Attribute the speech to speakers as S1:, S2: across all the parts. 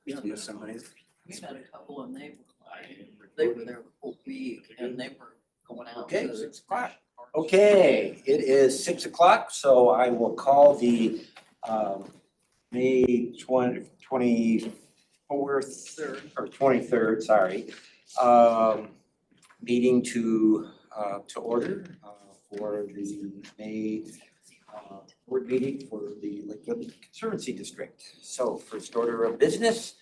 S1: Yeah, somebody's.
S2: We had a couple and they were there the whole week and they were going out
S1: Okay,
S2: to.
S1: 6 o'clock. Okay, it is 6 o'clock, so I will call the May 24th or 23rd, sorry, meeting to order for the May board meeting for the Lakewood Conservancy District. So first order of business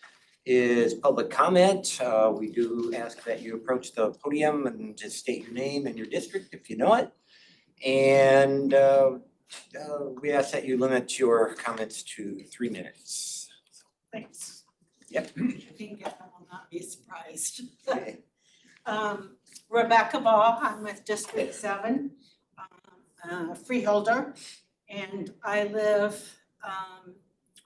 S1: is public comment. We do ask that you approach the podium and just state your name and your district if you know it. And we ask that you limit your comments to 3 minutes.
S3: Thanks.
S1: Yep.
S3: I think I will not be surprised.
S1: Okay.
S3: Rebecca Ball, I'm with District 7, freeholder, and I live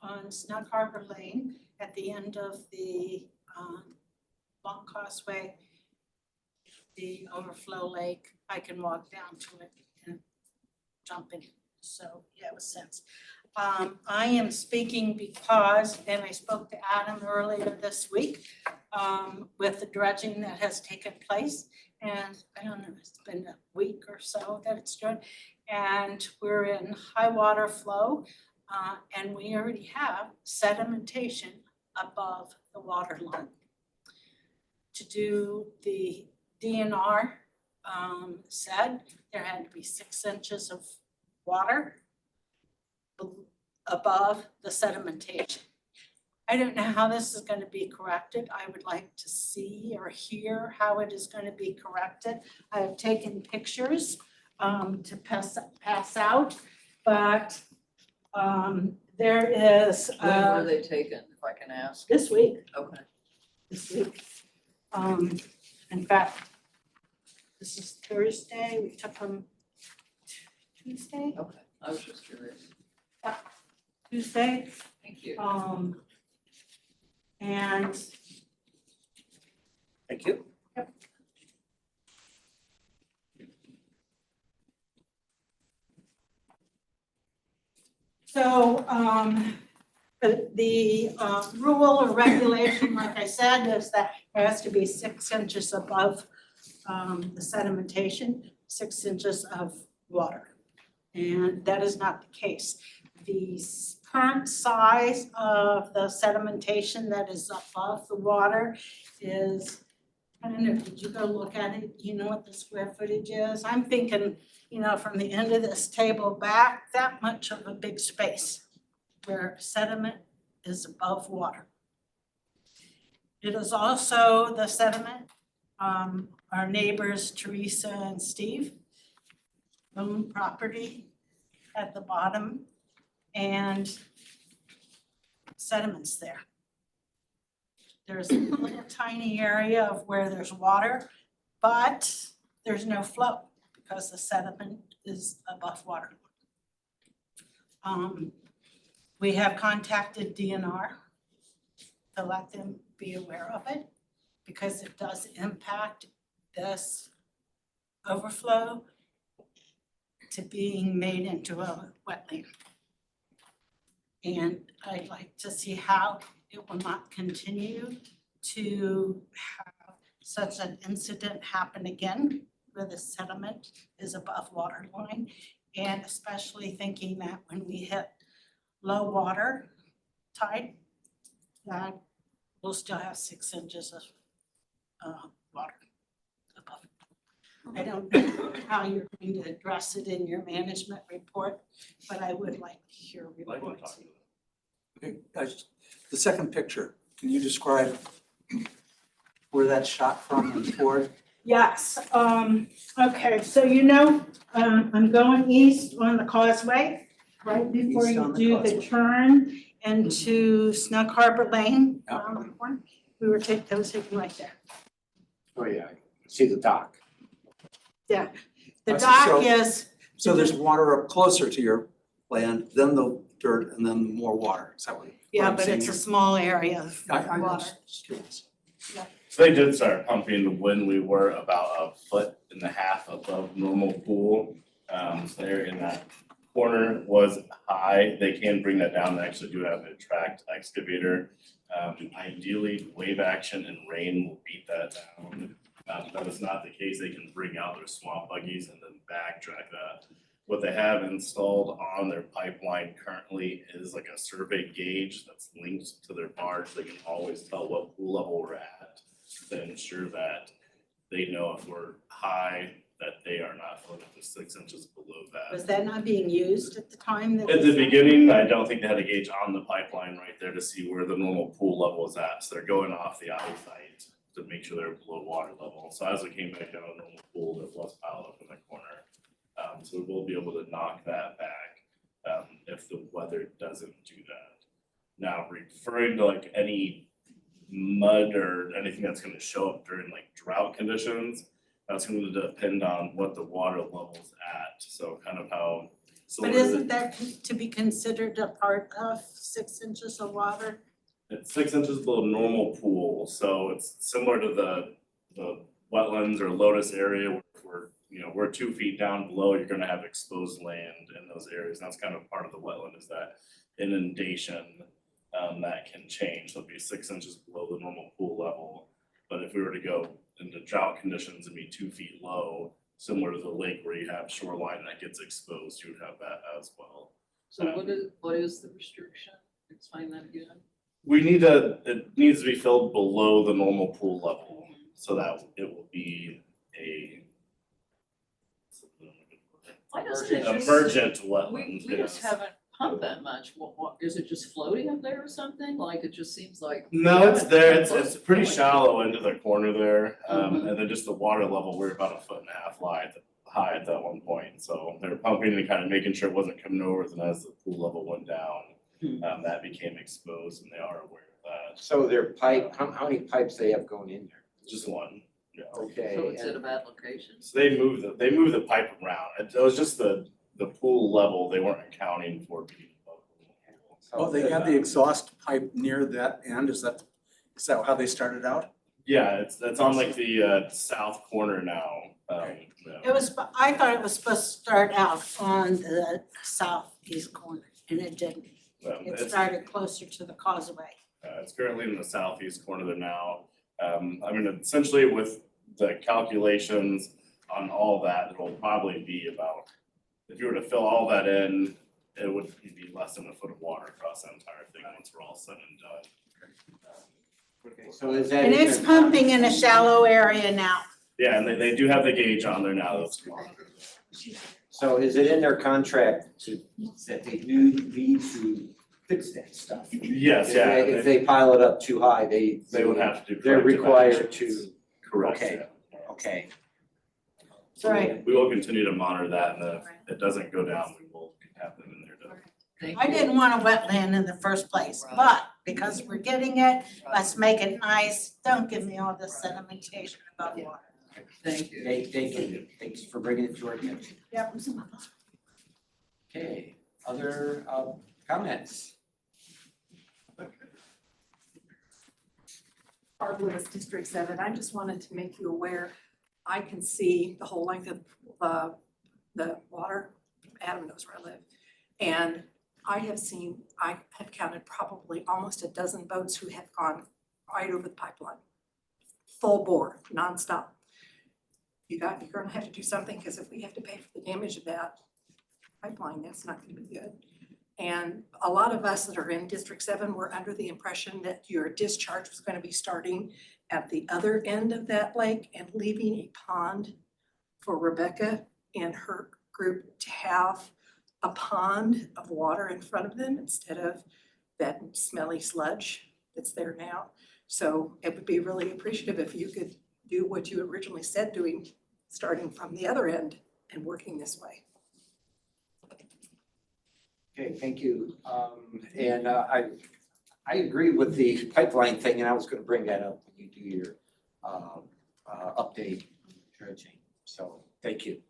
S3: on Snug Harbor Lane at the end of the Long Causeway, the overflow lake. I can walk down to it and jump in, so yeah, it was sense. I am speaking because, and I spoke to Adam earlier this week with the dredging that has taken place. And I don't know, it's been a week or so that it's done. And we're in high water flow and we already have sedimentation above the water line. To do the DNR said there had to be 6 inches of water above the sedimentation. I don't know how this is going to be corrected. I would like to see or hear how it is going to be corrected. I have taken pictures to pass out, but there is
S2: When were they taken, if I can ask?
S3: this week.
S2: Okay.
S3: This week. In fact, this is Thursday. We took them Tuesday.
S2: Okay, I was just curious.
S3: Tuesday.
S2: Thank you.
S3: And
S1: Thank you.
S3: Yep. So the rule or regulation, like I said, is that it has to be 6 inches above the sedimentation, 6 inches of water. And that is not the case. The current size of the sedimentation that is above the water is, I don't know, did you go look at it? Do you know what the square footage is? I'm thinking, you know, from the end of this table back, that much of a big space where sediment is above water. It is also the sediment, our neighbors Teresa and Steve own property at the bottom and sediments there. There's a little tiny area of where there's water, but there's no flow because the sediment is above water. We have contacted DNR to let them be aware of it because it does impact this overflow to being made into a wetland. And I'd like to see how it will not continue to have such an incident happen again where the sediment is above water line. And especially thinking that when we hit low water tide, that we'll still have 6 inches of water above. I don't know how you're going to address it in your management report, but I would like to hear reports.
S4: Okay, guys, the second picture, can you describe where that's shot from and toward?
S3: Yes, okay, so you know, I'm going east on the causeway, right before
S4: East
S3: you
S4: on the
S3: do the
S4: causeway.
S3: turn into Snug Harbor Lane. around the corner. We were taking, that was taken right there.
S1: Oh, yeah, I see the dock.
S3: The
S4: So-
S3: dock is,
S4: So there's water up closer to your land, then the dirt, and then more water, is that what?
S3: yeah,
S4: I'm
S3: but
S4: seeing
S3: it's a
S4: here?
S3: small area of
S4: I
S3: water.
S4: was just curious.
S5: So they did start pumping when we were about 1.5 feet above normal pool. So they're in that corner was high. They can bring that down. They actually do have a tracked excavator. Ideally, wave action and rain will beat that down. That is not the case. They can bring out their swamp buggies and then backtrack that. What they have installed on their pipeline currently is like a survey gauge that's linked to their barge. They can always tell what pool level we're at to ensure that they know if we're high, that they are not floating to 6 inches below that.
S3: Was that not being used at the time?
S5: At the beginning, I don't think they had a gauge on the pipeline right there to see where the normal pool level is at. So they're going off the eyesight to make sure they're below water level. So as we came back down a normal pool, there was piled up in the corner. So we will be able to knock that back if the weather doesn't do that. Now, referring to like any mud or anything that's gonna show up during like drought conditions, that's going to depend on what the water level's at. So kind of how.
S3: But isn't that to be considered a part of 6 inches of water?
S5: It's 6 inches below normal pool, so it's similar to the wetlands or lotus area where we're 2 feet down below, you're gonna have exposed land in those areas. And that's kind of part of the wetland is that inundation that can change. So it'll be 6 inches below the normal pool level. But if we were to go into drought conditions and be 2 feet low, similar to the lake where you have shoreline that gets exposed, you would have that as well.
S2: So what is the restriction? Explain that again.
S5: It needs to be filled below the normal pool level so that it will be a
S2: Why doesn't it just?
S5: emergent
S2: We
S5: wetland.
S2: just
S5: yes.
S2: haven't pumped that much. What, is it just floating up there or something? Like, it just seems like.
S5: No, it's there. It's pretty shallow into the corner there.
S2: Mhm.
S5: And then just the water level, we're about 1.5 feet high at that one point. So they're pumping and kind of making sure it wasn't coming over. And as the pool level went down, that became exposed and they are aware of that.
S1: So their pipe, how many pipes they have going in there?
S5: Just one. Yeah.
S1: Okay.
S2: So it's at a
S1: and-
S2: bad location.
S5: So they moved the pipe around. It was just the pool level. They weren't accounting for being above the pool.
S4: Oh, they have the exhaust pipe near that end, is that how they started out?
S5: Yeah, it's on like the south corner now. Yeah.
S3: It was, I thought it was supposed to start out on the southeast corner, and it didn't. It
S5: It's
S3: started closer to the causeway.
S5: it's currently in the southeast corner there now. Essentially with the calculations on all that, it'll probably be about, if you were to fill all that in, it would be less than 1 foot of water across the entire thing once we're all said and done.
S1: Okay, so is that?
S3: And
S1: in
S3: it's
S1: their
S3: pumping in a shallow area now.
S5: Yeah, and they do have the gauge on there now that's monitored.
S1: So is it in their contract that they do need to fix that stuff?
S5: Yes,
S1: If
S5: yeah,
S1: If they pile it up too high,
S5: they would have to do.
S1: They're
S5: corrective
S1: required
S5: actions.
S1: to,
S5: Correct,
S1: okay.
S5: yeah.
S1: okay.
S5: So
S3: Right.
S5: we will continue to monitor that, and if it doesn't go down, we will have them in there to.
S2: Thank
S3: I
S2: you.
S3: didn't want a wetland in the first place, but because we're getting it, let's make it nice. Don't give me all this sedimentation about water.
S2: Thank you.
S1: Thank you, thanks for bringing it to our attention.
S3: Yep.
S1: Okay, other comments?
S6: Barb Lewis, District 7. I just wanted to make you aware, I can see the whole length of the water. Adam knows where I live. And I have counted probably almost a dozen boats who have gone right over the pipeline. Full bore, nonstop. You're gonna have to do something, because if we have to pay for the damage of that pipeline, that's not gonna be good. And a lot of us that are in District 7 were under the impression that your discharge was gonna be starting at the other end of that lake and leaving a pond for Rebecca and her group to have a pond of water in front of them instead of that smelly sludge that's there now. So it would be really appreciative if you could do what you originally said doing, starting from the other end and working this way.
S1: Okay, thank you. And I agree with the pipeline thing, and I was gonna bring that up when you do your update dredging. So, thank you.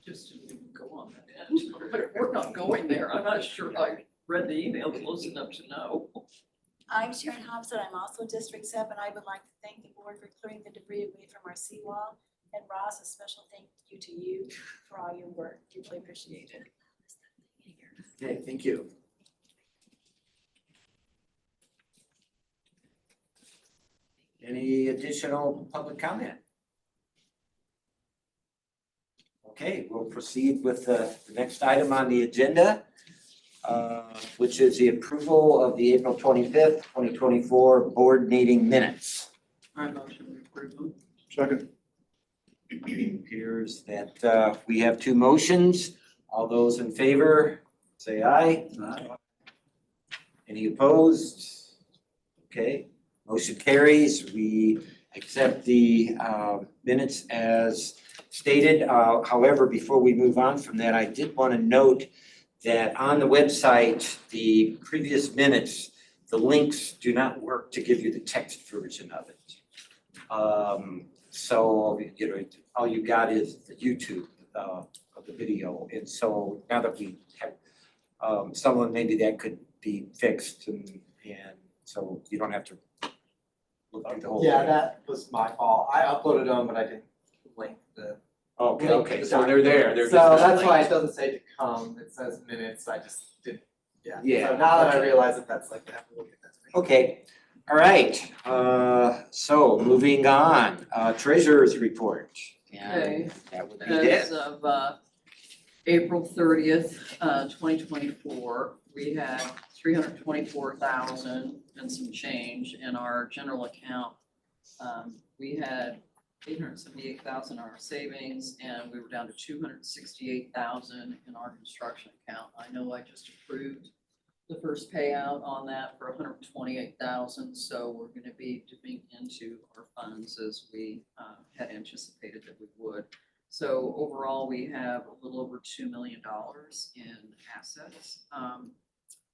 S2: Just to go on that end, but we're not going there. I'm not sure I read the email close enough to know.
S7: I'm Sharon Hobson. I'm also District 7. I would like to thank the board for clearing the debris away from our seawall And Ross, a special thank you to you for all your work. Deeply appreciated.
S1: Okay, thank you. Any additional public comment? Okay, we'll proceed with the next item on the agenda, which is the approval of the April 25th, 2024 board meeting minutes.
S2: I motion to approve them.
S4: Second.
S1: It appears that we have two motions. All those in favor, say aye. Any opposed? Okay, motion carries. We accept the minutes as stated. However, before we move on from that, I did want to note that on the website, the previous minutes, the links do not work to give you the text version of it. So, you know, all you got is the YouTube of the video. And so now that we have someone, maybe that could be fixed and so you don't have to look through the whole thing.
S8: Yeah, that was my fault. I uploaded them, but I didn't link the.
S1: Okay,
S8: link
S1: okay,
S8: the
S1: so they're there, they're
S8: So
S1: just not
S8: that's why
S1: linked.
S8: it doesn't say to come, it says minutes, I just didn't, yeah.
S1: Yeah,
S8: So now that I
S1: okay.
S8: realize that that's like, I have to look at that.
S1: Okay, all right, so moving on, treasurer's report.
S2: Okay.
S1: And that would be it.
S2: As of April 30th, 2024, we had 324,000 and some change in our general account. We had 878,000 in our savings, and we were down to 268,000 in our construction account. I know I just approved the first payout on that for 128,000, so we're going to be dipping into our funds as we had anticipated that we would. So overall, we have a little over $2 million in assets.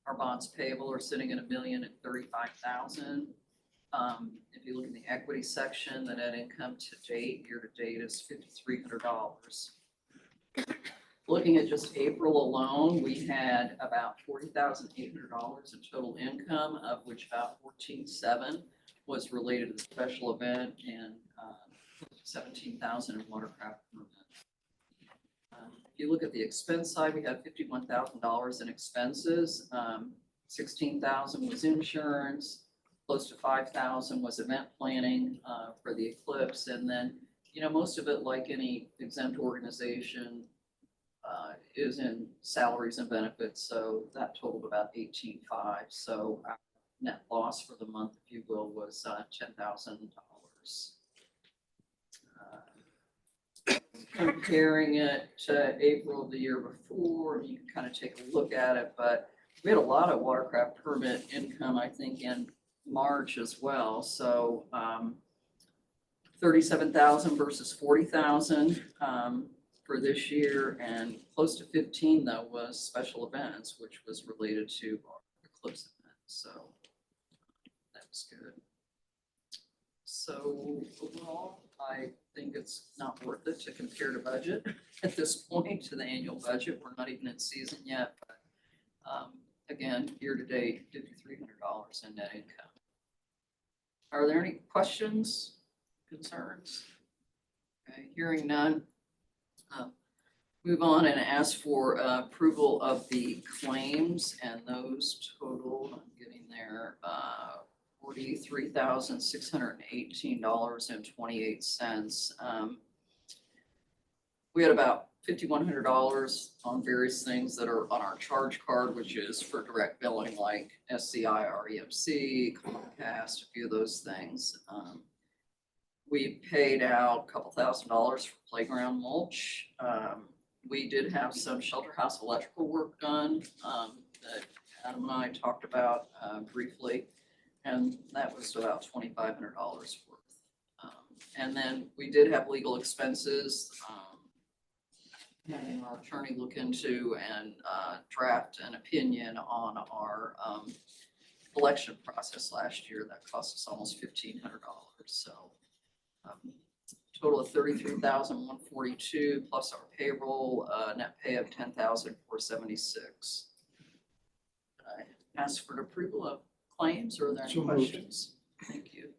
S2: Our bonds payable are sitting at $1,035,000. If you look in the equity section, the net income to date, year to date, is $5,300. Looking at just April alone, we had about $40,800 in total income, of which about $14,700 was related to the special event and $17,000 in watercraft permit. If you look at the expense side, we had $51,000 in expenses. $16,000 was insurance, close to $5,000 was event planning for the eclipse, and then, you know, most of it, like any exempt organization, is in salaries and benefits, so that totaled about $18,500. So our net loss for the month, if you will, was $10,000. Comparing it to April of the year before, you can kind of take a look at it, but we had a lot of watercraft permit income, I think, in March as well. So 37,000 versus 40,000 for this year, and close to 15 though was special events, which was related to our eclipse event. So that was good. So overall, I think it's not worth it to compare to budget at this point, to the annual budget. We're not even in season yet, but again, year to date, $5,300 in net income. Are there any questions, concerns? Okay, hearing none. Move on and ask for approval of the claims, and those total, I'm getting there, $43,618.28. We had about $5,100 on various things that are on our charge card, which is for direct billing, like SCI, REMC, Comcast, a few of those things. We paid out a couple $1,000s for playground mulch. We did have some shelter house electrical work done that Adam and I talked about briefly, and that was about $2,500 worth. And then we did have legal expenses, having our attorney look into and draft an opinion on our election process last year. That cost us almost $1,500. So total of $33,142 plus our payroll, net pay of $10,476. I ask for approval of claims, or are there any
S4: So moved.
S2: questions? Thank you. Do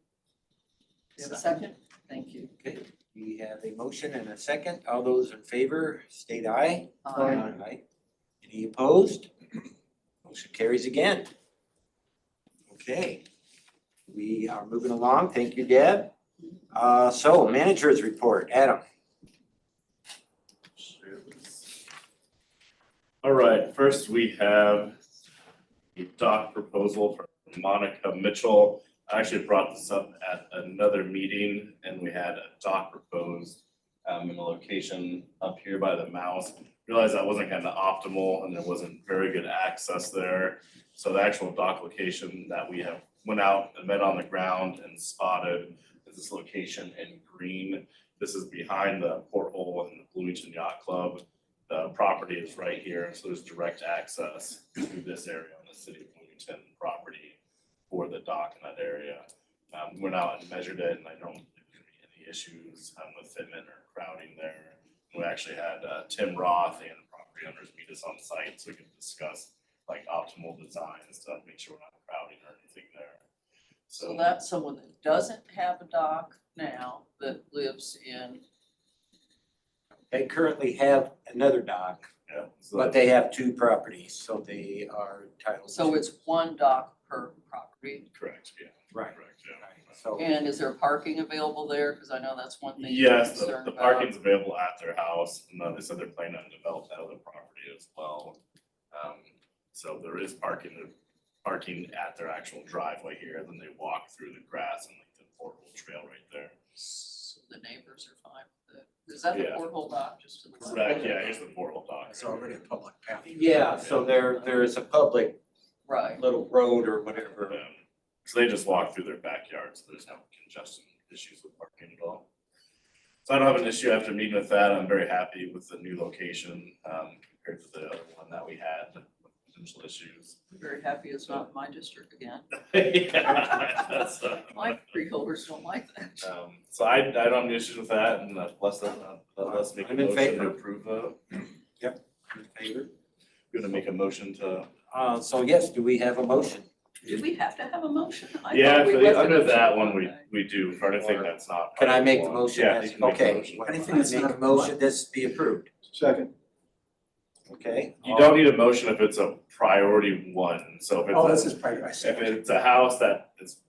S2: you have a second? Thank you.
S1: Okay, We have a motion and a second. All those in favor, state aye. Aye. Any opposed? Motion carries again. Okay. We are moving along. Thank you, Deb. So managers report, Adam.
S5: All right, first we have a dock proposal from Monica Mitchell. I actually brought this up at another meeting and we had a dock proposed in a location up here by the Mouse. Realized that wasn't kind of optimal and there wasn't very good access there. So the actual dock location that we have went out and met on the ground and spotted is this location in green. This is behind the porthole in the Bloomington Yacht Club. The property is right here, so there's direct access to this area on the city of Bloomington property for the dock in that area. Went out and measured it and I don't think there's gonna be any issues with fitment or crowding there. We actually had Tim Roth and the property owners meet us on site so we could discuss like optimal designs to make sure we're not crowding or anything there.
S2: So that's someone that doesn't have a dock now that lives in,
S1: They currently have another dock,
S5: Yeah, so
S1: but they have two properties, so they are entitled.
S2: so
S1: to-
S2: it's one dock per property.
S5: correct, yeah.
S1: Right.
S5: Correct, yeah.
S1: So,
S2: And is there parking available there? Cause I know that's one thing you're
S5: Yes,
S2: concerned
S5: the
S2: about.
S5: parking's available at their house, and they said they're planning on developing that other property as well. So there is parking at their actual driveway here, and then they walk through the grass and like the portable trail right there.
S2: So the neighbors are fine with it. Is that the
S5: Yeah.
S2: porthole dock just to the left?
S5: Correct, yeah, here's the portal dock.
S4: It's already a public path.
S1: yeah, so there is a public
S2: Right.
S1: little road or whatever.
S5: So they just walk through their backyard, so there's no congestion issues with parking at all. So I don't have an issue after meeting with that. I'm very happy with the new location compared to the other one that we had with potential issues.
S2: I'm very happy it's not in my district again.
S5: Yeah, that's,
S2: My freeholders don't like that.
S5: So I don't have any issues with that, and let's make a
S1: I'm in
S5: motion
S1: favor.
S5: to approve the,
S1: In favor?
S5: gonna make a motion to.
S1: So yes, do we have a motion?
S2: Do we have to have a motion? I
S5: Yeah,
S2: thought we
S5: for
S2: left
S5: the,
S2: it
S5: under
S2: up to
S5: that
S2: you.
S5: one, we
S2: Okay.
S5: do, for anything that's not.
S1: Can I
S5: part
S1: make
S5: of
S1: the
S5: one.
S1: motion?
S5: Yeah, you can make the
S1: Okay.
S5: motion.
S4: Anything that's
S1: Make
S4: not
S1: a motion, this be approved,
S8: Second.
S1: okay?
S5: You don't need a motion if it's a priority one, so if
S4: Oh, this
S5: it's
S4: is probably, I
S5: if
S4: see.
S5: it's a house that is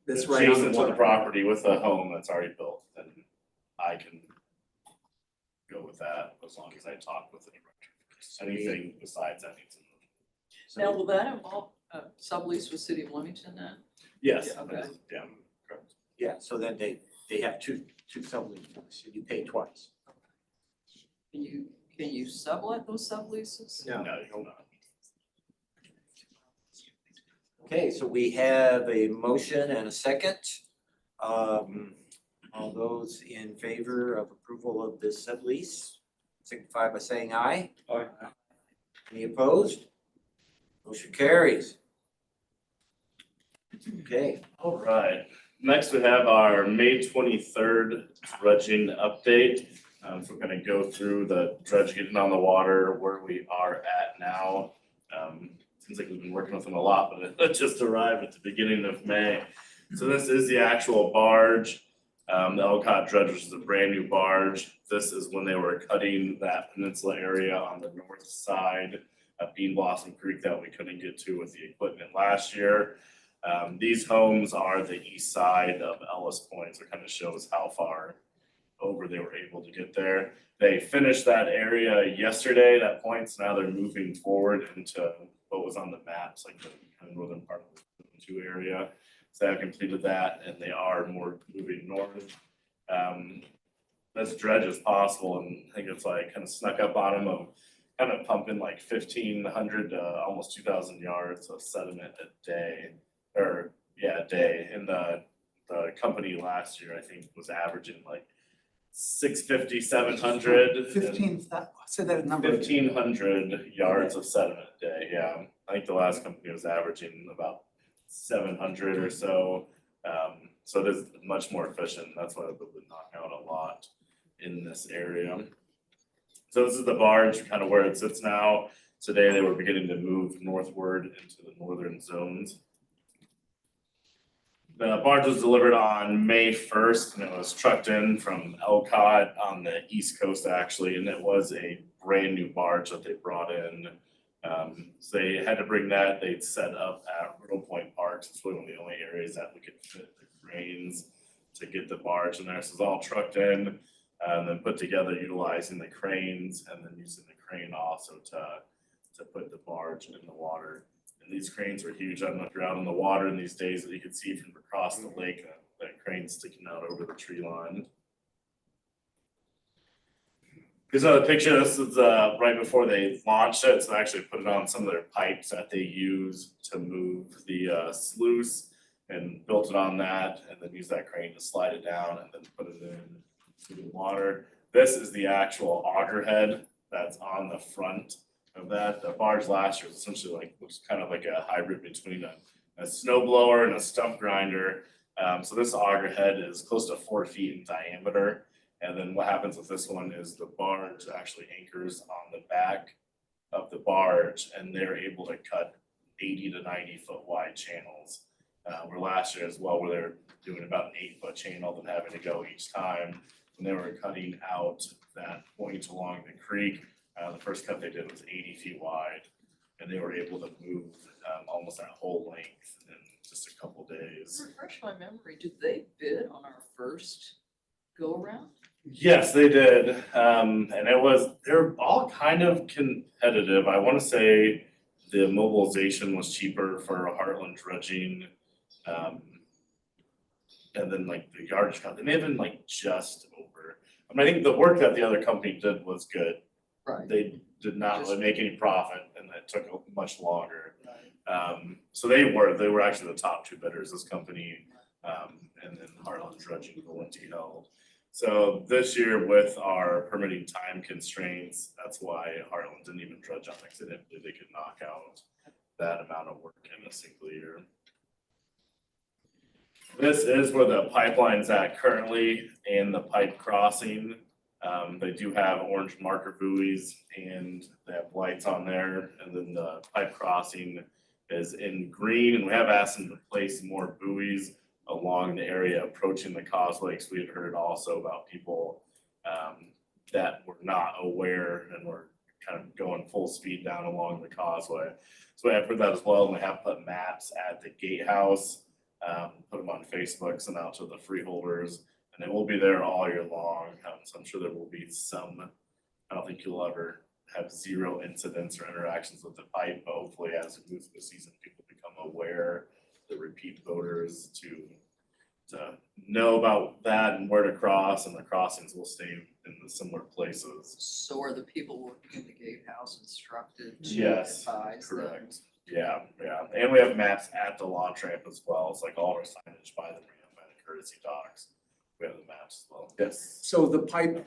S4: That's right on
S5: adjacent
S4: the
S5: to the
S4: water.
S5: property with a home that's already built, then I can go with that as long as I talk with the director. Anything besides that needs a motion.
S2: Now, will that involve a sublease with City of Bloomington then?
S5: Yes,
S2: Yeah, okay.
S5: that's- yeah, correct.
S1: Yeah, so then they have two subleases, so you pay twice.
S2: Can you sublet those subleases?
S1: No.
S5: No, you're not.
S1: Okay, so we have a motion and a second. All those in favor of approval of this sublease, signify by saying aye.
S8: Aye.
S1: Any opposed? Motion carries. Okay,
S5: All right, next we have our May 23rd dredging update. So we're gonna go through the dredge getting on the water, where we are at now. Seems like we've been working with them a lot, but it just arrived at the beginning of May. So this is the actual barge, the Elcott dredge, which is a brand new barge. This is when they were cutting that peninsula area on the north side of Bean Blossom Creek that we couldn't get to with the equipment last year. These homes are the east side of Ellis Point, so it kind of shows how far over they were able to get there. They finished that area yesterday, that point, so now they're moving forward into what was on the maps, like the kind of northern part of the two area. So they have completed that and they are more moving north. As dredge as possible, and I think it's like kind of snuck up on them of kind of pumping like 1,500 to almost 2,000 yards of sediment a day. Or, yeah, a day, and the company last year, I think, was averaging like 650, 700.
S4: 15, say that number.
S5: 1,500 yards of sediment a day, yeah. I think the last company was averaging about 700 or so. So it is much more efficient, that's why we've been knocking out a lot in this area. So this is the barge, kind of where it sits now. Today, they were beginning to move northward into the northern zones. The barge was delivered on May 1st and it was trucked in from Elcott on the east coast actually, and it was a brand new barge that they brought in. So they had to bring that, they'd set up at Riddle Point Parks, it's one of the only areas that we could fit the cranes to get the barge in there, so it's all trucked in, and then put together utilizing the cranes and then using the crane also to put the barge in the water. And these cranes were huge. I don't know if you're out on the water in these days, but you can see from across the lake that crane sticking out over the tree line. Here's another picture. This is right before they launched it. So they actually put it on some of their pipes that they use to move the sluice and built it on that and then used that crane to slide it down and then put it in the water. This is the actual auger head that's on the front of that. The barge last year was essentially like, looks kind of like a hybrid between a snow blower and a stump grinder. So this auger head is close to 4 feet in diameter. And then what happens with this one is the barge actually anchors on the back of the barge and they're able to cut 80 to 90 foot wide channels. Where last year as well, where they're doing about an 8-foot channel and having to go each time. When they were cutting out that point along the creek, the first cut they did was 80 feet wide, and they were able to move almost that whole length in just a couple days.
S2: Refresh my memory, did they bid on our first go around?
S5: Yes, they did, and they're all kind of competitive. I want to say the mobilization was cheaper for Heartland dredging, and then like the yardage count, they may have been like just over. I mean, I think the work that the other company did was good.
S2: Right.
S5: They did not really make any profit and it took much longer. So they were actually the top 2 bidders, this company, and then Heartland Dredging Valenti held. So this year with our permitting time constraints, that's why Heartland didn't even dredge on it, because they didn't believe they could knock out that amount of work in a single year. This is where the pipeline's at currently and the pipe crossing. They do have orange marker buoys and they have lights on there, and then the pipe crossing is in green, and we have asked them to place more buoys along the area approaching the causeway, because we had heard also about people that were not aware and were kind of going full speed down along the causeway. So we have heard that as well, and we have put maps at the gatehouse, put them on Facebook, sent out to the freeholders, and they will be there all year long. So I'm sure there will be some, I don't think you'll ever have 0 incidents or interactions with the pipe, but hopefully as we move through the season, people become aware, the repeat voters to know about that and where to cross, and the crossings will stay in the similar places.
S2: So are the people working in the gatehouse instructed to
S5: Yes,
S2: advise them?
S5: correct. Yeah, and we have maps at the launch ramp as well. It's like all our signage by the ramp and the courtesy docks. We have the maps as well. Yes.
S4: So the pipe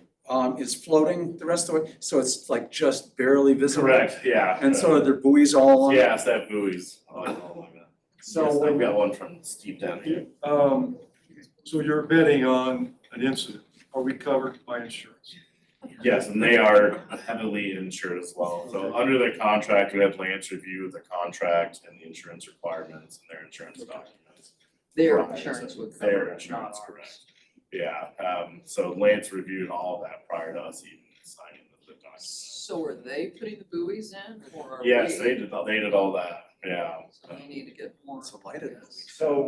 S4: is floating the rest of the way, so it's like just barely visible?
S5: Correct, yeah.
S4: And so are there buoys all along?
S5: Yes, they have buoys. Oh, my God.
S4: So
S5: Yes, I've
S4: when-
S5: got one from Steve down here.
S9: So you're bidding on an incident. Are we covered by insurance?
S5: Yes, and they are heavily insured as well. So under the contract, we have Lance review the contract and the insurance requirements and their insurance documents.
S2: Their
S5: Right,
S2: insurance
S5: so
S2: would
S5: their
S2: cover it, not
S5: insurance,
S2: ours.
S5: correct. Yeah, so Lance reviewed all of that prior to us even signing the documents.
S2: So are they putting the buoys in or are we?
S5: Yes, they did all that, yeah.
S2: So we need to get more.
S4: So lighted.
S1: So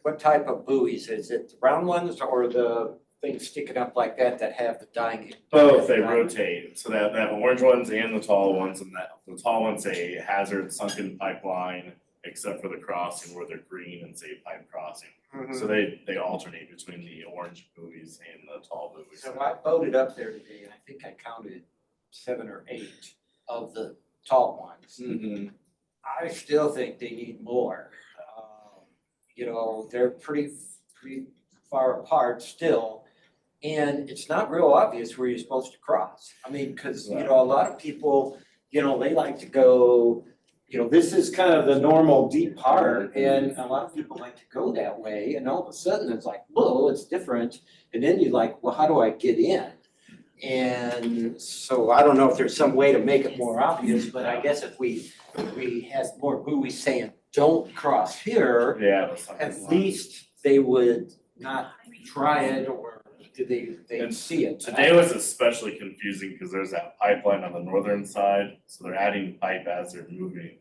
S1: what type of buoys? Is it the round ones or the things sticking up like that have the dying?
S5: Both, they rotate, so they have orange ones and the tall ones, and the tall one's a hazard sunken pipeline, except for the crossing where they're green and say pipe crossing. So they alternate between the orange buoys and the tall buoys.
S1: So I boated up there today and I think I counted 7 or 8 of the tall ones.
S5: Mhm.
S1: I still think they need more. They're pretty far apart still. And it's not real obvious where you're supposed to cross. I mean, because, a lot of people, they like to go, this is kind of the normal deep part. And a lot of people like to go that way. And all of a sudden it's like, whoa, it's different. And then you're like, well, how do I get in? And so I don't know if there's some way to make it more obvious, but I guess if we had more buoys saying don't cross here,
S5: Yeah. those signs
S1: at
S5: line.
S1: least they would not try it, or do they
S5: And
S1: see it?
S5: Today was especially confusing because there's that pipeline on the northern side, so they're adding pipe as they're moving.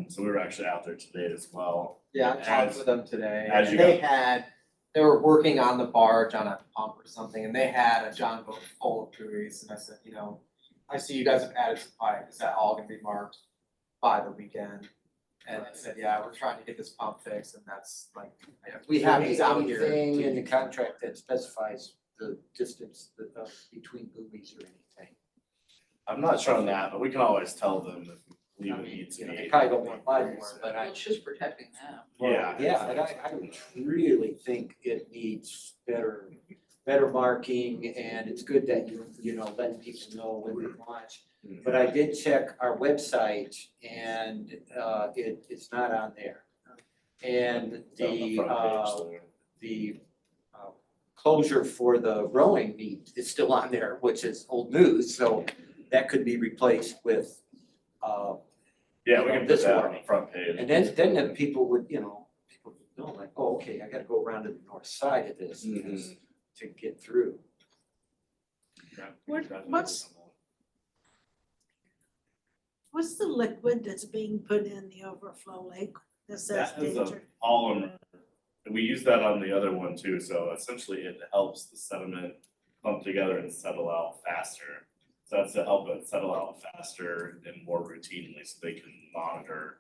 S5: So we were actually out there today as well.
S8: Yeah, I
S5: As-
S8: talked with them today,
S5: as
S8: and
S5: you
S8: they were working on the barge on a pump or something, and they had a John boat full of buoys, and I said, you know, I see you guys have added some pipe, is that all gonna be marked by the weekend? And they said, yeah, we're trying to get this pump fixed, and that's like, we have these out here.
S1: Anything in the contract that specifies the distance between buoys or anything?
S5: I'm not sure on that, but we can always tell them if we
S1: I
S5: believe it
S1: mean,
S5: needs to
S1: you know,
S5: be.
S1: they probably don't want to buy more, but
S2: Well, it's just protecting them.
S5: Yeah.
S1: Yeah, and I would really think it needs better marking, and it's good that you know, letting people know when to launch.
S5: Mhm.
S1: But I did check our website and it's not on there. And
S5: It's on the front page there.
S1: the closure for the rowing meet is still on there, which is old news, so that could be replaced with
S5: Yeah, we can put
S1: this
S5: that on
S1: warning.
S5: the front page.
S1: and then people would, people would know, like, oh, okay, I gotta go around to the north side of this because to get through.
S5: Yeah,
S3: What-
S5: definitely
S3: what's-
S5: something.
S3: What's the liquid that's being put in the overflow lake that says
S5: That is a
S3: danger?
S5: polymer. We use that on the other one too, so essentially it helps the sediment clump together and settle out faster. So that's to help it settle out faster and more routinely, so they can monitor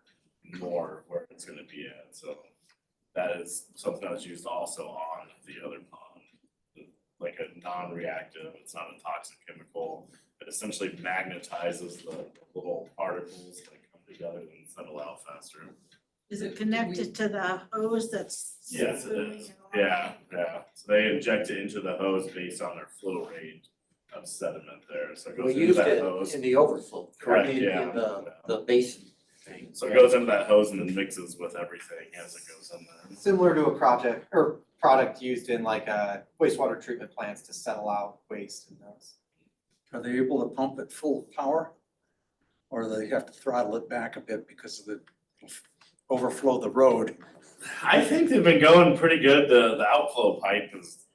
S5: more where it's gonna be at, so. That is something that was used also on the other pond. Like a non-reactive, it's not a toxic chemical, it essentially magnetizes the little particles that come together and settle out faster.
S3: Is it connected to the hose that's?
S5: Yes, it
S3: moving
S5: is.
S3: along?
S5: Yeah, so they inject it into the hose based on their flow rate of sediment there, so it
S1: We
S5: goes into
S1: used
S5: that
S1: it
S5: hose.
S1: in the overflow,
S5: Correct,
S1: in
S5: yeah.
S1: the basin thing.
S5: So it goes into that hose and then mixes with everything as it goes in there.
S8: Similar to a product used in like wastewater treatment plants to settle out waste and those.
S4: Are they able to pump at full power? Or do they have to throttle it back a bit because of the overflow the road?
S5: I think they've been going pretty good, the outflow pipe is.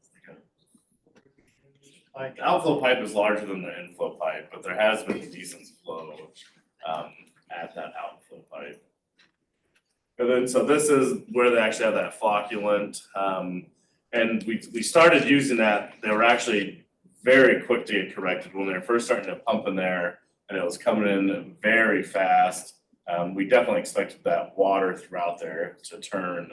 S5: Like, the outflow pipe is larger than the inflow pipe, but there has been decent flow, at that outflow pipe. And then, so this is where they actually have that flocculant, and we started using that, they were actually very quick to get corrected when they were first starting to pump in there, and it was coming in very fast. We definitely expected that water throughout there to turn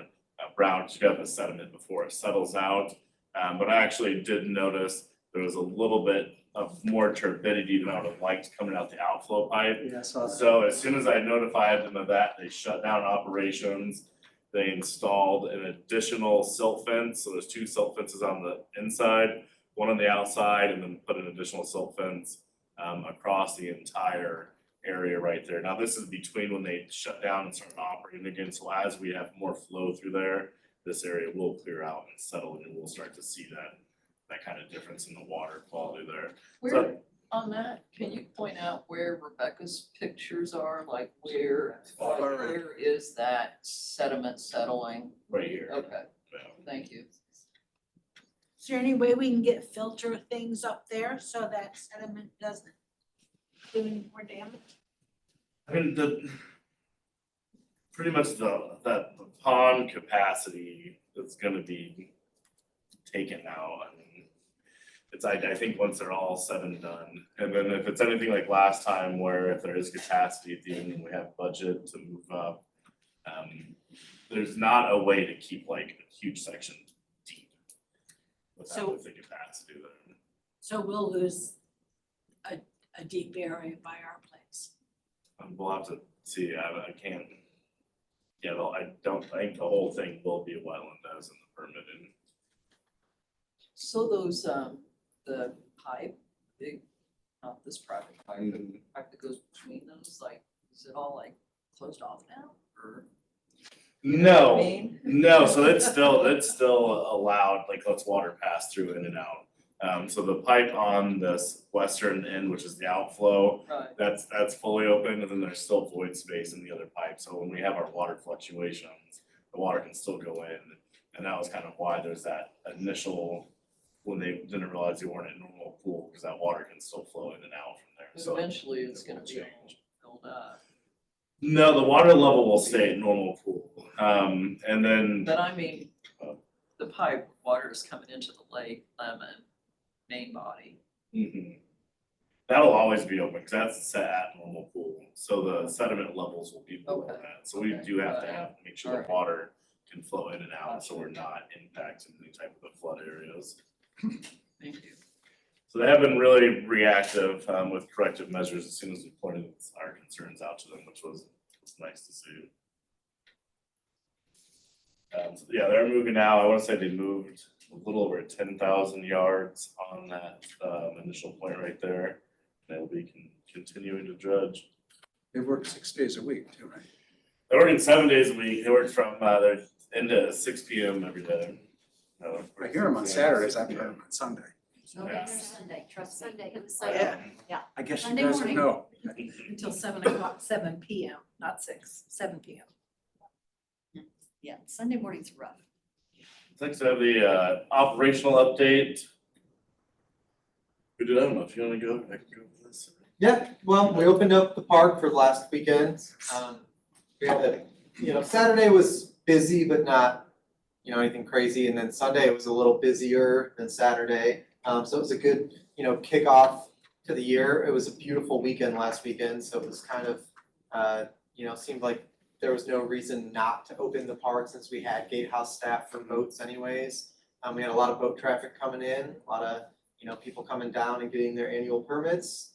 S5: brown to get the sediment before it settles out. But I actually did notice there was a little bit of more turbidity than I would have liked coming out the outflow pipe.
S4: Yeah, I saw that.
S5: So as soon as I notified them of that, they shut down operations. They installed an additional silt fence, so there's 2 silt fences on the inside, 1 on the outside, and then put an additional silt fence across the entire area right there. Now, this is between when they shut down and started operating again, so as we have more flow through there, this area will clear out and settle, and we'll start to see that kind of difference in the water quality there.
S2: Where, on that, can you point out where Rebecca's pictures are, like where is that sediment settling?
S5: Right here.
S2: Okay,
S5: Yeah.
S2: thank you.
S3: Is there any way we can get filter things up there so that sediment doesn't do any more damage?
S5: I mean, pretty much the pond capacity is gonna be taken out. I mean, it's, I think once they're all said and done, and then if it's anything like last time where if there is capacity at the end and we have budget to move up, there's not a way to keep like a huge section deep
S3: So-
S5: without the capacity there.
S3: So we'll lose a deep area by our place.
S5: We'll have to see, I can't, yeah, I don't think the whole thing will be a wetland as in the permitting.
S2: So those, the pipe, big, not this private pipe, but the pipe that goes between those, like, is it all like closed off now, or?
S5: No,
S2: I mean,
S5: no, so it's still allowed, like lets water pass through in and out. So the pipe on this western end, which is the outflow,
S2: Right.
S5: that's fully open, and then there's still void space in the other pipe. So when we have our water fluctuations, the water can still go in. And that was kind of why there's that initial, when they didn't realize they weren't at normal pool, because that water can still flow in and out from there, so.
S2: Eventually, it's
S5: it
S2: gonna
S5: won't
S2: be
S5: change.
S2: all filled up.
S5: No, the water level will stay at normal pool. And then,
S2: But I mean, the pipe water is coming into the Lake Lemon main body.
S5: mhm. That'll always be open, because that's set at normal pool, so the sediment levels will be below
S2: Okay,
S5: that. So we
S2: okay,
S5: do have to
S2: yeah,
S5: make sure the
S2: alright.
S5: water can flow in and out, so
S2: Gotcha.
S5: we're not impacting any type of the flood areas.
S2: Thank you.
S5: So they have been really reactive with corrective measures as soon as we pointed our concerns out to them, which was nice to see. So yeah, they're moving now. I wanna say they moved a little over 10,000 yards on that initial point right there. They'll be continuing to dredge.
S4: They work 6 days a week too, right?
S5: They're working 7 days a week. They work from their end to 6 p.m. every day.
S4: I hear them on Saturdays, I've heard them on Sunday.
S5: Yeah.
S7: Sunday, trust me.
S6: Sunday.
S4: I guess you
S7: Sunday
S4: guys would
S7: morning.
S4: know.
S6: Until 7 o'clock, 7 PM, not 6, 7 PM.
S7: Yeah, Sunday morning's rough.
S5: Next, I have the operational update. Who did, I don't know if you wanna go, I can go with this.
S8: Yeah, well, we opened up the park for last weekend. We had Saturday was busy, but not, anything crazy. And then Sunday it was a little busier than Saturday. So it was a good, kickoff to the year. It was a beautiful weekend last weekend, so it was kind of, seemed like there was no reason not to open the park since we had gatehouse staff for boats anyways. We had a lot of boat traffic coming in, a lot of, people coming down and getting their annual permits.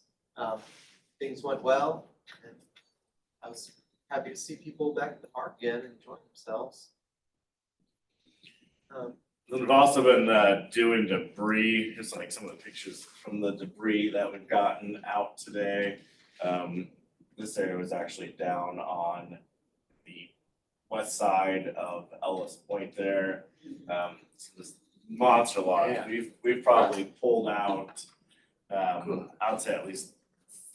S8: Things went well, and I was happy to see people back at the park again and enjoying themselves.
S5: We've also been doing debris, here's like some of the pictures from the debris that we've gotten out today. This area was actually down on the west side of Ellis Point there. So this monster log, we've probably pulled out, I'd say at least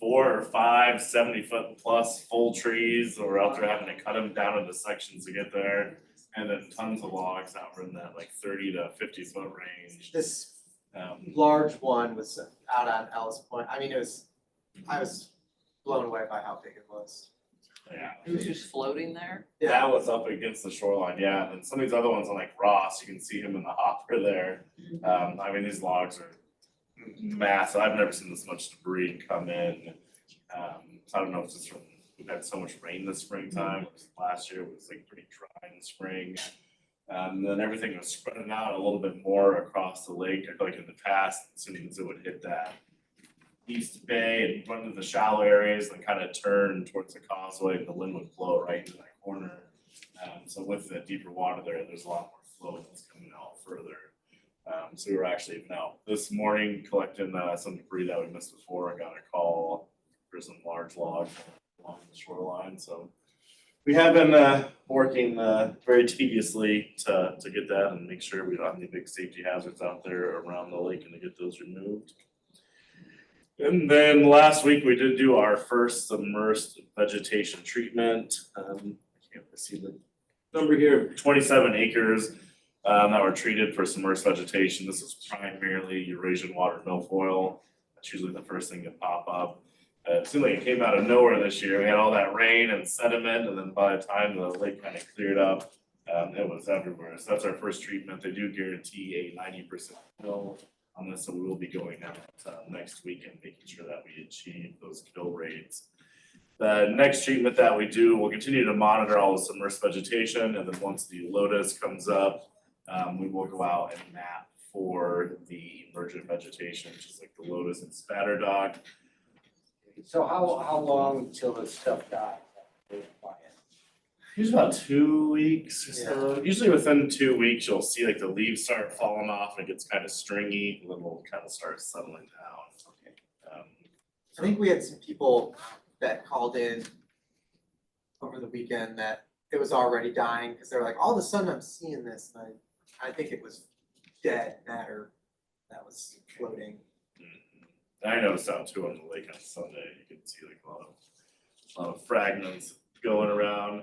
S5: 4 or 5 70-foot plus full trees, or out there having to cut them down into sections to get there. And then tons of logs that were in that like 30 to 50 foot range.
S8: This large one was out on Ellis Point. I mean, I was blown away by how big it was.
S5: Yeah,
S2: It was just floating there.
S5: that was up against the shoreline, yeah, and then some of these other ones on like Ross, you can see him in the hopper there. I mean, these logs are massive, I've never seen this much debris come in. So I don't know if it's from, we've had so much rain this springtime, last year was like pretty dry in the spring. And then everything was spreading out a little bit more across the lake. I feel like in the past, as soon as it would hit that east bay and run into the shallow areas and kind of turn towards the causeway, the wind would blow right into that corner. So with the deeper water there, there's a lot more flow that's coming out further. So we were actually even out this morning collecting some debris that we missed before. I got a call for some large logs along the shoreline, so we have been working very tediously to get that and make sure we don't have any big safety hazards out there around the lake and to get those removed. And then last week we did do our first submersed vegetation treatment. I can't see the number here, 27 acres that were treated for submersed vegetation. This is primarily Eurasian water milfoil. That's usually the first thing to pop up. It seemed like it came out of nowhere this year. We had all that rain and sediment, and then by the time the lake kind of cleared up, it was everywhere. So that's our first treatment. They do guarantee a 90% kill on this, so we will be going out next week and making sure that we achieve those kill rates. The next treatment that we do, we'll continue to monitor all the submersed vegetation, and then once the lotus comes up, we will go out and map for the emergent vegetation, which is like the lotus and spatter dog.
S1: So how long till this stuff dies?
S5: Usually about 2 weeks or so. Usually within 2 weeks, you'll see like the leaves start falling off and it gets kind of stringy, and then we'll kind of start settling down. Okay.
S8: I think we had some people that called in over the weekend that it was already dying because they were like, all of a sudden I'm seeing this, and I think it was dead matter that was floating.
S5: I noticed out too on the lake on Sunday, you can see like a lot of fragments going around.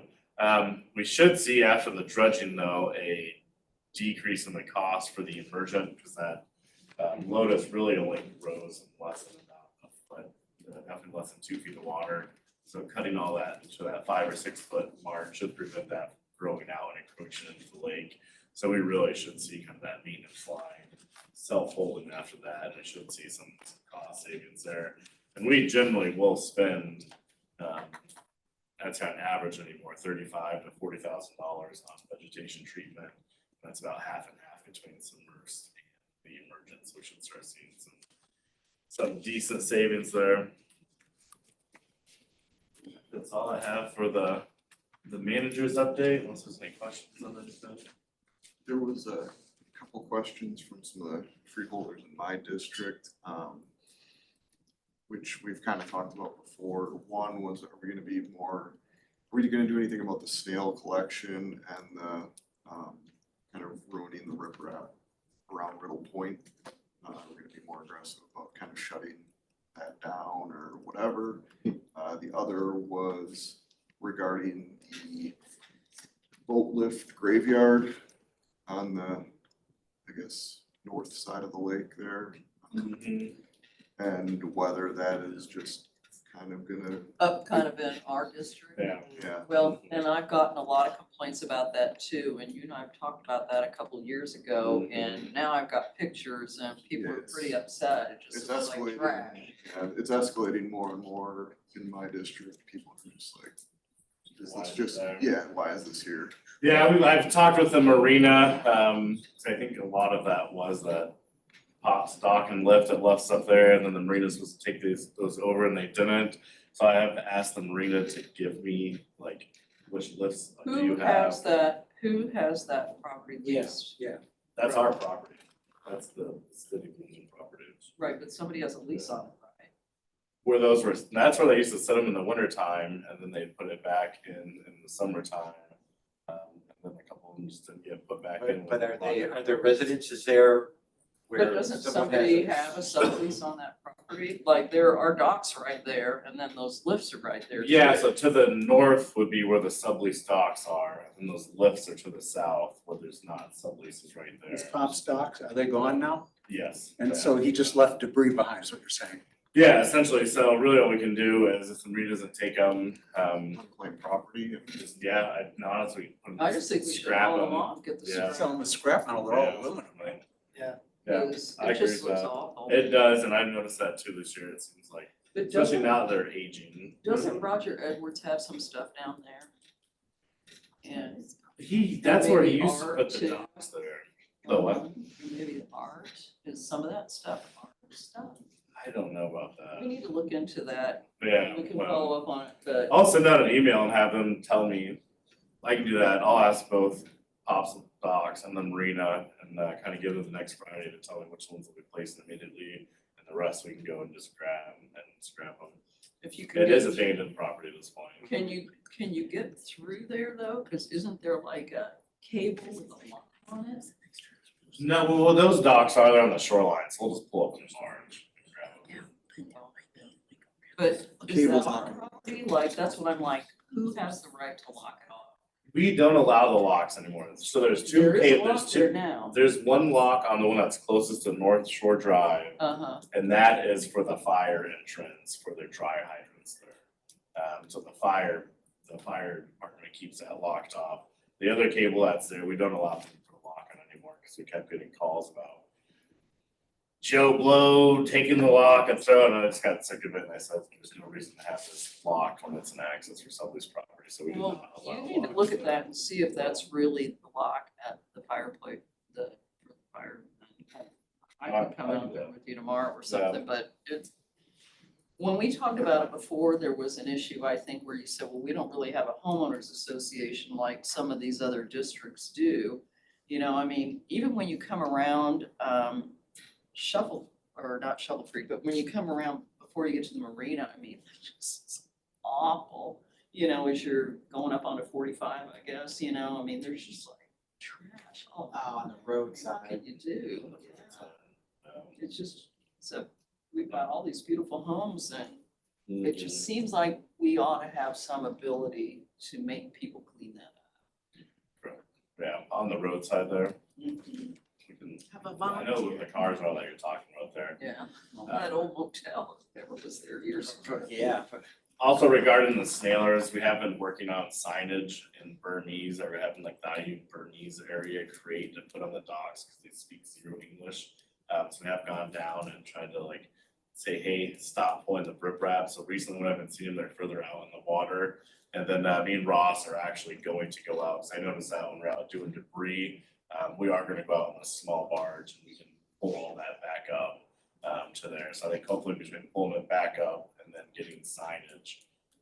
S5: We should see after the dredging though, a decrease in the cost for the emergent, because that Lotus really only grows in less than about a foot, definitely less than 2 feet of water. So cutting all that to that 5 or 6 foot mark should prevent that growing out and encroaching into the lake. So we really should see kind of that maintenance line self-holding after that, and we should see some cost savings there. And we generally will spend, that's on average anymore, $35,000 to $40,000 on vegetation treatment. That's about half and half between submersed and the emergent, so we should start seeing some decent savings there. That's all I have for the manager's update, unless there's any questions on that stuff.
S10: There was a couple questions from some of the freeholders in my district, which we've kind of talked about before. One was, are we gonna do anything about the snail collection and the kind of ruining the riprap around Riddle Point? We're gonna be more aggressive about kind of shutting that down or whatever. The other was regarding the boat lift graveyard on the, I guess, north side of the lake there. And whether that is just kind of gonna,
S2: Up kind of in our district.
S5: Yeah.
S10: yeah,
S2: Well, and I've gotten a lot of complaints about that too, and you and I have talked about that a couple years ago, and now I've got pictures and people are pretty upset, it just
S10: it's
S2: looks like
S10: escalating.
S2: trash.
S10: Yeah, it's escalating more and more in my district. People are just like,
S5: Why
S10: it's
S5: is
S10: just,
S5: it there?
S10: yeah, why is this here?
S5: Yeah, I've talked with the marina, so I think a lot of that was that pop stock and lift that left stuff there, and then the marinas was to take those over and they didn't. So I have asked the marina to give me like which lifts do you have?
S2: Who has that property
S4: Yes,
S2: leased?
S4: yeah.
S5: That's our property. That's the city property.
S2: Right, but somebody has a lease on it, right?
S5: Where those were, that's where they used to set them in the winter time, and then they'd put it back in the summertime. And then a couple of them just didn't get put back in.
S1: But are there residences there where
S2: But doesn't
S1: someone
S2: somebody
S1: has
S2: have a sublease on that property? Like there are docks right there and then those lifts are right there.
S5: Yeah,
S2: too.
S5: so to the north would be where the sublease docks are, and those lifts are to the south where there's not subleases right
S4: These
S5: there.
S4: pop stocks, are they gone now?
S5: Yes.
S4: And
S5: yeah.
S4: so he just left debris behind, is what you're saying?
S5: Yeah, essentially, so really all we can do is if the marina doesn't take them,
S10: Unclaimed property, if
S5: just, yeah, honestly.
S2: I just think we should
S5: scrap
S2: haul them
S5: 'em.
S2: off, get the
S5: Yeah.
S2: scrap.
S4: Sell them as scrap metal, they're all aluminum, right?
S5: Yeah,
S2: Because
S5: I
S2: it
S5: agree
S2: just
S5: with
S2: looks
S5: that.
S2: awful.
S5: It does, and I've noticed that too this year, it seems like,
S2: But
S5: especially
S2: doesn't,
S5: now that they're aging.
S2: doesn't Roger Edwards have some stuff down there? And.
S5: That's where he
S2: maybe
S5: used to
S2: art
S5: put the
S2: too.
S5: docks there. The what?
S2: Maybe art, is some of that stuff art stuff?
S5: I don't know about
S2: We
S5: that.
S2: need to look into that.
S5: Yeah,
S2: We can
S5: well,
S2: follow up on it, but
S5: I'll send out an email and have them tell me, I can do that, I'll ask both Pops and Docs and the Marina and kind of give them the next Friday to tell me which ones will be placed immediately. And the rest we can go and just grab them.
S2: if you can
S5: It
S2: get.
S5: is abandoned property at this point.
S2: Can you get through there though? Cause isn't there like a cable with a lock on it?
S5: No, well, those docks are there on the shoreline, so we'll just pull up in March and grab them.
S2: But is
S4: Cable's
S2: that
S4: not
S2: our
S4: gonna-
S2: property? Like, that's what I'm like, who has the right to lock it off?
S5: We don't allow the locks anymore, so there's two
S2: There is a
S5: cables,
S2: lock
S5: there's
S2: there
S5: two,
S2: now.
S5: there's one lock on the one that's closest to North Shore Drive.
S2: Uh-huh,
S5: And that is for the fire entrance for their dry hydrants there. So the fire department keeps that locked off. The other cable that's there, we don't allow them to put a lock on anymore, because we kept getting calls about Joe Blow taking the lock and throwing it, and I just got sick of it, and I said, there's no reason to have this lock when it's an access for somebody's property, so we do
S2: well,
S5: not allow
S2: you need to
S5: locks.
S2: look at that and see if that's really the lock at the fireplace, for the fire. I can come out there with you tomorrow or something, but it's, when we talked about it before, there was an issue, I think, where you said, well, we don't really have a homeowners association like some of these other districts do. You know, I mean, even when you come around, not Shovel Creek, but when you come around before you get to the marina, I mean, it's just awful. You know, as you're going up onto 45, I guess, you know, I mean, there's just like trash all
S8: On the roadside.
S2: What can you do? It's just, so we've got all these beautiful homes and it just seems like we ought to have some ability to make people clean that
S5: Yeah, on the roadside there,
S2: up.
S5: we can,
S3: Have a
S5: I know
S3: volunteer.
S5: the cars are all that you're talking about there.
S2: Yeah, that old motel, that was there years ago.
S1: Yeah.
S5: Also regarding the snailers, we have been working on signage in Burmese, or we have in like the IU Burmese area create to put on the docks, because they speak zero English. So we have gone down and tried to like say, hey, stop pulling the riprap. So recently when I've been seeing them, they're further out in the water. And then me and Ross are actually going to go out, because I noticed that when we're out doing debris, we are gonna go out in a small barge and we can pull all that back up to there. So I think hopefully between pulling it back up and then getting signage,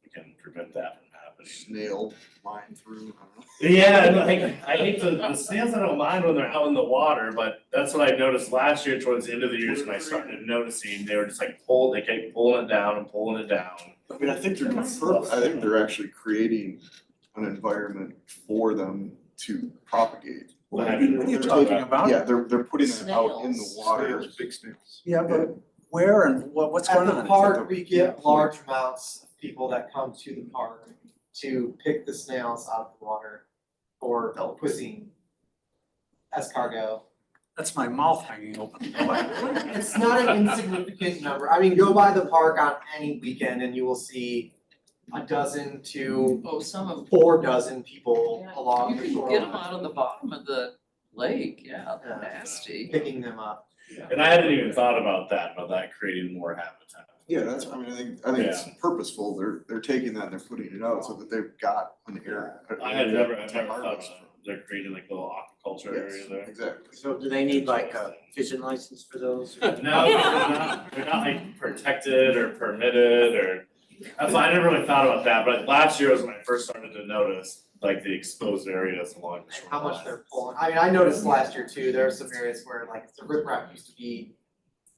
S5: we can prevent that from happening.
S10: Snail line through, I don't know.
S5: Yeah, like, I hate the snails, I don't mind when they're out in the water, but that's what I noticed last year towards the end of the year, when I started noticing, they were just like they kept pulling it down and pulling it down.
S10: I mean, I think they're doing purpose, I think they're actually creating an environment for them to propagate.
S5: What
S4: What are you talking about?
S10: Yeah, they're putting it out in the
S2: Snails.
S10: water.
S9: Snails, big snails.
S4: Yeah, but where and what's going
S8: At
S4: on?
S8: the park, we get large amounts of people that come to the park to pick the snails out of the water for cuisine as cargo.
S4: That's my mouth hanging open.
S8: It's not an insignificant number. I mean, go by the park on any weekend and you will see a dozen to
S2: Oh, some of
S8: 4 dozen people along
S2: you
S8: the
S2: can
S8: shore
S2: get them out of the bottom of the lake, yeah, they're
S8: Yeah.
S2: nasty.
S8: picking them up.
S5: And I hadn't even thought about that creating more habitat.
S10: Yeah, that's, I mean, I think it's purposeful, they're taking that and they're putting it out so that they've got an area.
S5: I had never
S10: to
S5: thought about
S10: harvest
S5: that. They're creating like a little aquaculture
S10: Yes,
S5: area there.
S10: exactly.
S1: So do they need like a fishing license for those?
S5: No, they're not like protected or permitted or, that's why I never really thought about that, but last year was when I first started to notice like the exposed areas along the shore.
S8: How much they're pulling. I mean, I noticed last year too, there are some areas where like the riprap used to be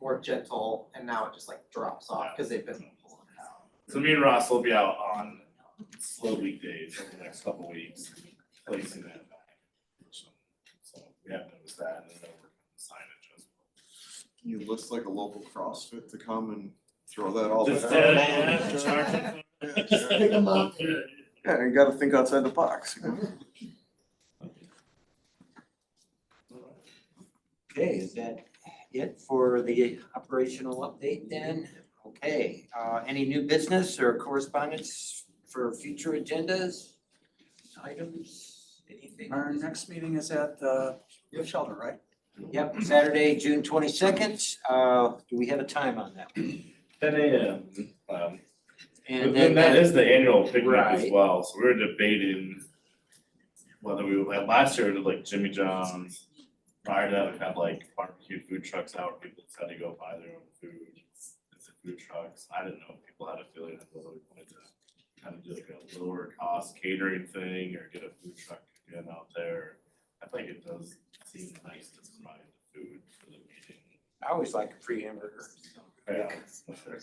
S8: more gentle and now it just like drops off because they've been pulling it out.
S5: So me and Ross will be out on slow weekdays over the next couple weeks, placing that back. So we have noticed that and then we're working on signage as well.
S10: You list like a local CrossFit to come and throw that all
S5: Just,
S10: back.
S8: Just pick 'em up.
S10: Yeah, you gotta think outside the box, you know?
S1: Okay, is that it for the operational update then? Okay, any new business or correspondence for future agendas, items, anything?
S4: Our next meeting is at Youth Shelter, right?
S1: Yep, Saturday, June 22nd. Do we have a time on that?
S5: 10 a.m.
S1: And
S5: then that
S1: then,
S5: is the annual picnic as
S1: Right.
S5: well, so we were debating whether we would have, last year we did like Jimmy John's. Prior to that, we had like barbecue food trucks out, where people just had to go buy their own food. It's the food trucks, I didn't know if people had a feeling that whether we wanted to kind of do like a lower cost catering thing or get a food truck again out there. I think it does seem nice to provide the food for the meeting.
S1: I always like a free hamburger.
S5: Yeah,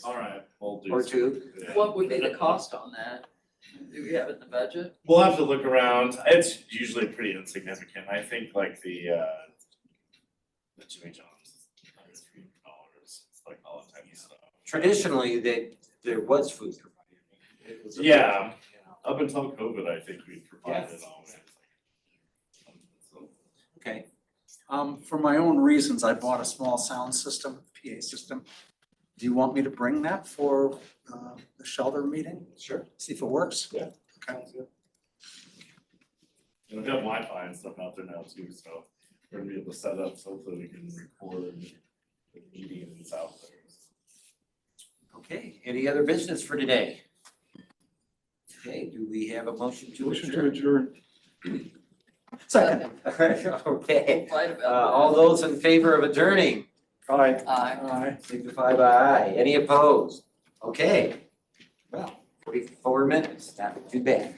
S5: all right, we'll do.
S1: Or two.
S5: Yeah.
S2: What would be the cost on that? Do we have it in the budget?
S5: We'll have to look around. It's usually pretty insignificant. I think like the Jimmy John's, is $3. It's like all that type of stuff.
S1: Traditionally, there was food provided. It was a-
S5: Yeah.
S1: you know.
S5: Up until COVID, I think we provided
S1: Yes.
S5: always. So,
S1: Okay,
S4: For my own reasons, I bought a small sound system, PA system. Do you want me to bring that for the shelter meeting?
S1: sure.
S4: See if it works?
S5: Yeah.
S4: Okay.
S5: and we have Wi-Fi and stuff out there now too, so we're gonna be able to set up so hopefully we can record the meetings out there.
S1: Okay, any other business for today? Okay, do we have a motion to
S9: Motion to
S1: adjourn?
S9: adjourn.
S4: Second.
S1: Okay,
S2: Fight about that.
S1: all those in favor of adjourning,
S4: Aye.
S2: Aye.
S1: signify by aye. Any opposed? Okay, well, 44 minutes, not too bad.